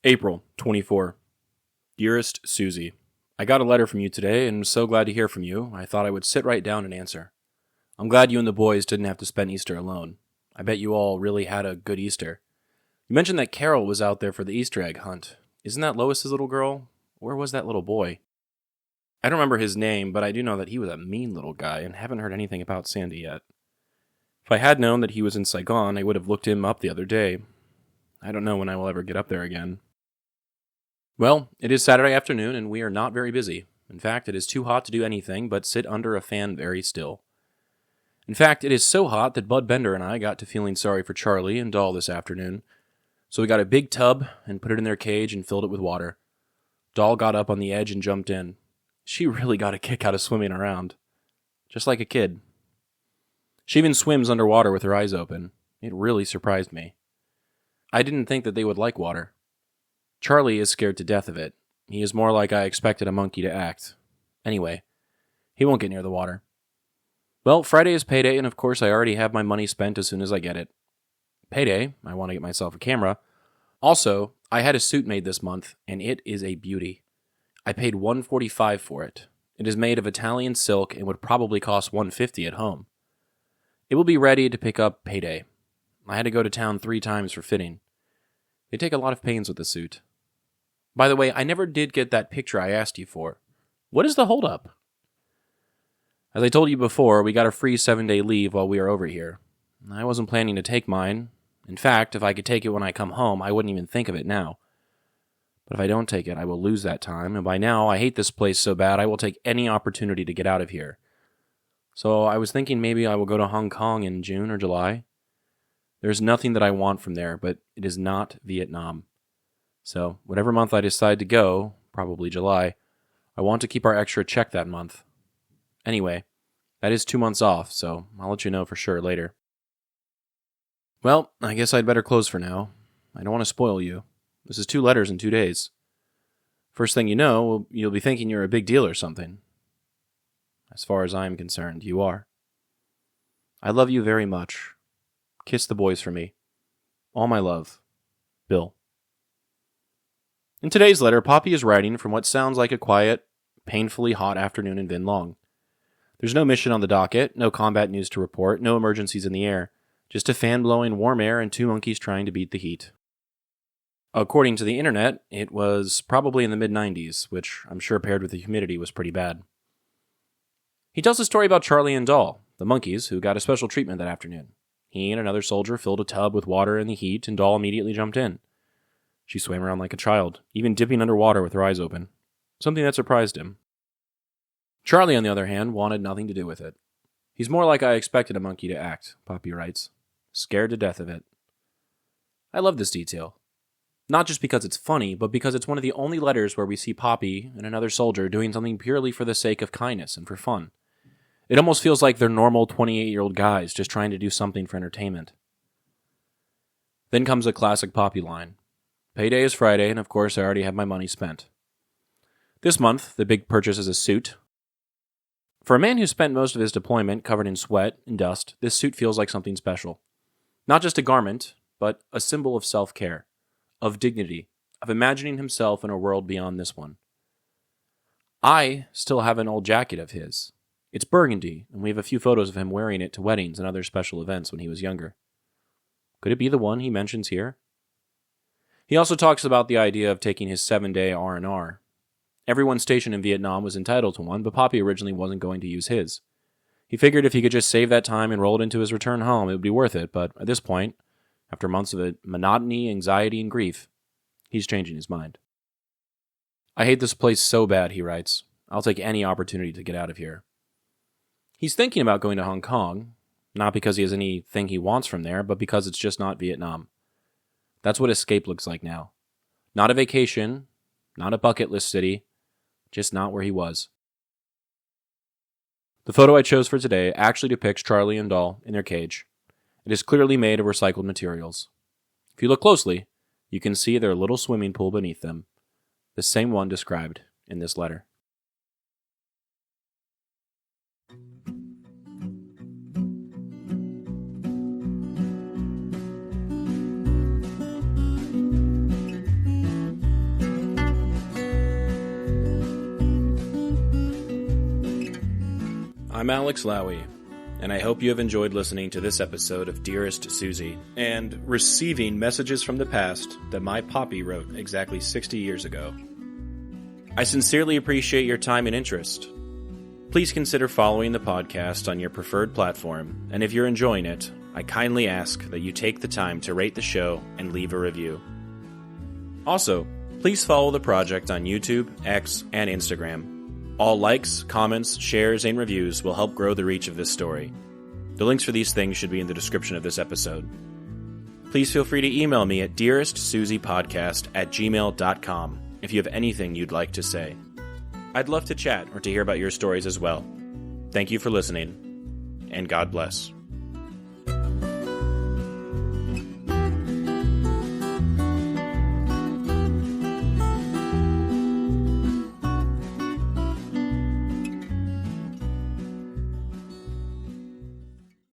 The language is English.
April 24. Dearest Susie, I got a letter from you today and am so glad to hear from you. I thought I would sit right down and answer. I'm glad you and the boys didn't have to spend Easter alone. I bet you all really had a good Easter. You mentioned that Carol was out there for the Easter egg hunt. Isn't that Lois's little girl? Where was that little boy? I don't remember his name, but I do know that he was a mean little guy and haven't heard anything about Sandy yet. If I had known that he was in Saigon, I would have looked him up the other day. I don't know when I will ever get up there again. Well, it is Saturday afternoon, and we are not very busy. In fact, it is too hot to do anything but sit under a fan very still. In fact, it is so hot that Bud Bender and I got to feeling sorry for Charlie and Doll this afternoon. So we got a big tub and put it in their cage and filled it with water. Doll got up on the edge and jumped in. She really got a kick out of swimming around. Just like a kid. She even swims underwater with her eyes open. It really surprised me. I didn't think that they would like water. Charlie is scared to death of it. He is more like I expected a monkey to act. Anyway, he won't get near the water. Well, Friday is payday, and of course I already have my money spent as soon as I get it. Payday, I want to get myself a camera. Also, I had a suit made this month, and it is a beauty. I paid $145 for it. It is made of Italian silk and would probably cost $150 at home. It will be ready to pick up payday. I had to go to town 3 times for fitting. They take a lot of pains with the suit. By the way, I never did get that picture I asked you for. What is the holdup? As I told you before, we got a free 7-day leave while we are over here. I wasn't planning to take mine. In fact, if I could take it when I come home, I wouldn't even think of it now. But if I don't take it, I will lose that time, and by now I hate this place so bad I will take any opportunity to get out of here. So I was thinking maybe I will go to Hong Kong in June or July. There's nothing that I want from there, but it is not Vietnam. So, whatever month I decide to go, probably July, I want to keep our extra check that month. Anyway, that is 2 months off, so I'll let you know for sure later. Well, I guess I'd better close for now. I don't want to spoil you. This is 2 letters in 2 days. First thing you know, you'll be thinking you're a big deal or something. As far as I'm concerned, you are. I love you very much. Kiss the boys for me. All my love. Bill. In today's letter, Poppy is writing from what sounds like a quiet, painfully hot afternoon in Vinh Long. There's no mission on the docket, no combat news to report, no emergencies in the air, just a fan blowing warm air and 2 monkeys trying to beat the heat. According to the internet, it was probably in the mid-90s, which I'm sure paired with the humidity was pretty bad. He tells a story about Charlie and Doll, the monkeys, who got a special treatment that afternoon. He and another soldier filled a tub with water in the heat, and Doll immediately jumped in. She swam around like a child, even dipping underwater with her eyes open, something that surprised him. Charlie, on the other hand, wanted nothing to do with it. He's more like I expected a monkey to act, Poppy writes, scared to death of it. I love this detail. Not just because it's funny, but because it's one of the only letters where we see Poppy and another soldier doing something purely for the sake of kindness and for fun. It almost feels like they're normal 28-year-old guys just trying to do something for entertainment. Then comes a classic Poppy line. Payday is Friday, and of course I already have my money spent. This month, the big purchase is a suit. For a man who spent most of his deployment covered in sweat and dust, this suit feels like something special. Not just a garment, but a symbol of self-care, of dignity, of imagining himself in a world beyond this one. I still have an old jacket of his. It's burgundy, and we have a few photos of him wearing it to weddings and other special events when he was younger. Could it be the one he mentions here? He also talks about the idea of taking his 7-day R&R. Everyone stationed in Vietnam was entitled to one, but Poppy originally wasn't going to use his. He figured if he could just save that time and roll it into his return home, it would be worth it, but at this point, after months of monotony, anxiety, and grief, he's changing his mind. I hate this place so bad, he writes. I'll take any opportunity to get out of here. He's thinking about going to Hong Kong, not because he has anything he wants from there, but because it's just not Vietnam. That's what escape looks like now. Not a vacation, not a bucket list city, just not where he was. The photo I chose for today actually depicts Charlie and Doll in their cage. It is clearly made of recycled materials. If you look closely, you can see their little swimming pool beneath them, the same one described in this letter. I'm Alex Lowy, and I hope you have enjoyed listening to this episode of Dearest Susie, and receiving messages from the past that my Poppy wrote exactly 60 years ago. I sincerely appreciate your time and interest. Please consider following the podcast on your preferred platform, and if you're enjoying it, I kindly ask that you take the time to rate the show and leave a review. Also, please follow the project on YouTube, X, and Instagram. All likes, comments, shares, and reviews will help grow the reach of this story. The links for these things should be in the description of this episode. Please feel free to email me at dearestsusiepodcast@gmail.com if you have anything you'd like to say. I'd love to chat or to hear about your stories as well. Thank you for listening, and God bless.